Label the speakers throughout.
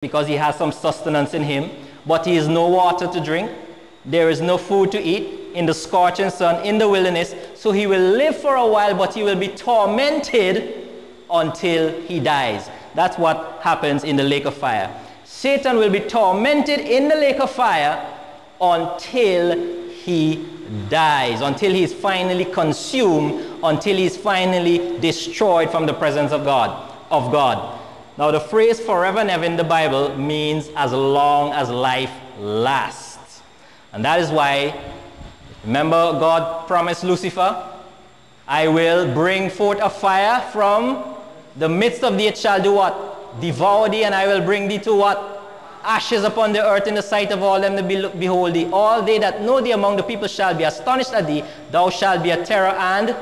Speaker 1: because he has some sustenance in him, but he has no water to drink. There is no food to eat in the scorching sun, in the wilderness. So he will live for a while, but he will be tormented until he dies. That's what happens in the lake of fire. Satan will be tormented in the lake of fire until he dies, until he is finally consumed, until he is finally destroyed from the presence of God. Now the phrase forever and ever in the Bible means as long as life lasts. And that is why, remember, God promised Lucifer, I will bring forth a fire from the midst of thee, it shall do what? Devour thee, and I will bring thee to what? Ashes upon the earth in the sight of all them that behold thee. All they that know thee among the people shall be astonished at thee. Thou shalt be a terror, and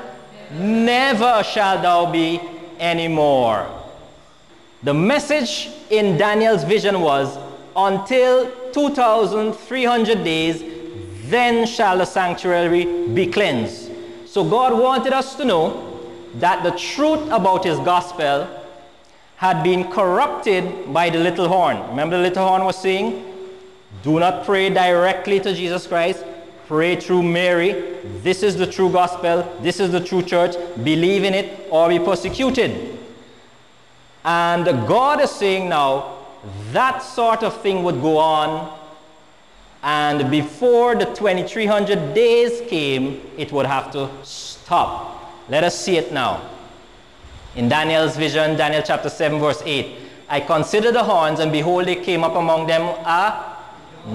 Speaker 1: never shalt thou be any more. The message in Daniel's vision was, until 2,300 days, then shall the sanctuary be cleansed. So God wanted us to know that the truth about his gospel had been corrupted by the little horn. Remember the little horn was saying, do not pray directly to Jesus Christ, pray through Mary. This is the true gospel, this is the true church, believe in it or be persecuted. And God is saying now, that sort of thing would go on, and before the 2,300 days came, it would have to stop. Let us see it now. In Daniel's vision, Daniel chapter 7 verse 8, I considered the horns, and behold, they came up among them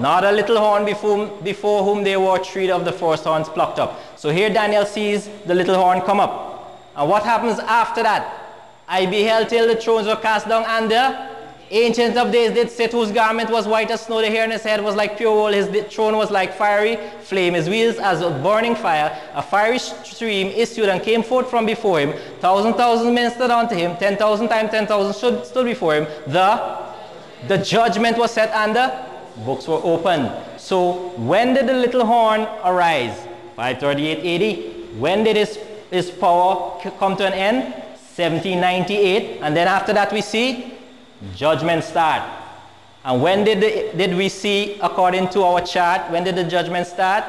Speaker 1: not a little horn before whom they were 3 of the first horns plucked up. So here Daniel sees the little horn come up. And what happens after that? I beheld till the thrones were cast down, and the Ancient of Days did sit, whose garment was white as snow, the hair on his head was like pure wool, his throne was like fiery flame, his wheels as a burning fire. A fiery stream issued and came forth from before him. 1,000 men stood unto him, 10,000 times 10,000 stood before him. The judgment was set, and the books were opened. So when did the little horn arise? 538 AD. When did his power come to an end? 1798. And then after that we see judgment start. And when did we see, according to our chart, when did the judgment start?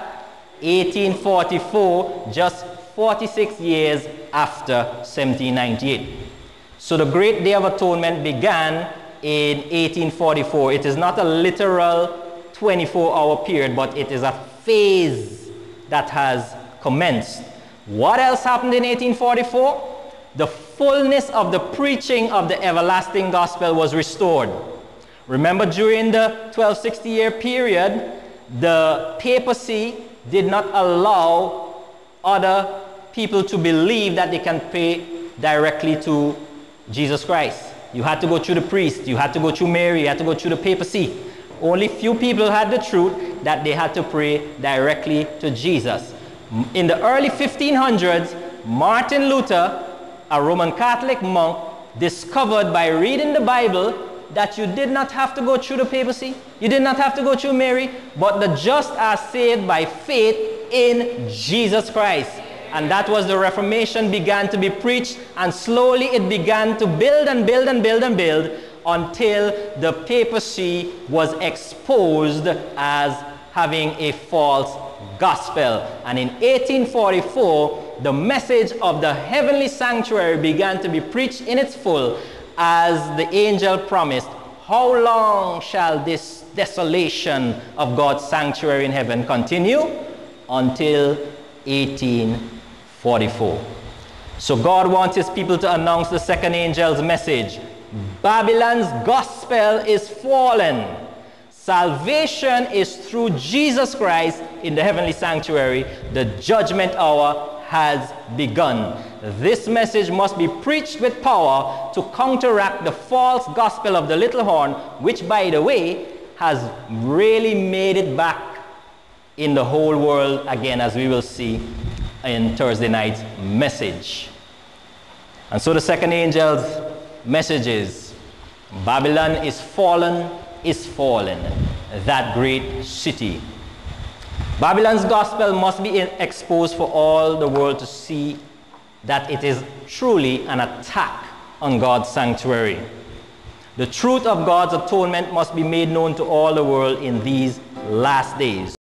Speaker 1: 1844, just 46 years after 1798. So the Great Day of Atonement began in 1844. It is not a literal 24-hour period, but it is a phase that has commenced. What else happened in 1844? The fullness of the preaching of the everlasting gospel was restored. Remember, during the 1260-year period, the papacy did not allow other people to believe that they can pray directly to Jesus Christ. You had to go through the priest, you had to go through Mary, you had to go through the papacy. Only few people had the truth that they had to pray directly to Jesus. In the early 1500s, Martin Luther, a Roman Catholic monk, discovered by reading the Bible that you did not have to go through the papacy, you did not have to go through Mary, but the just are saved by faith in Jesus Christ. And that was the Reformation began to be preached, and slowly it began to build and build and build and build until the papacy was exposed as having a false gospel. And in 1844, the message of the heavenly sanctuary began to be preached in its full, as the angel promised. How long shall this desolation of God's sanctuary in heaven continue? Until 1844. So God wants his people to announce the second angel's message. Babylon's gospel is fallen. Salvation is through Jesus Christ in the heavenly sanctuary. The judgment hour has begun. This message must be preached with power to counteract the false gospel of the little horn, which, by the way, has really made it back in the whole world again, as we will see in Thursday night's message. And so the second angel's message is, Babylon is fallen, that great city. Babylon's gospel must be exposed for all the world to see that it is truly an attack on God's sanctuary. The truth of God's atonement must be made known to all the world in these last days.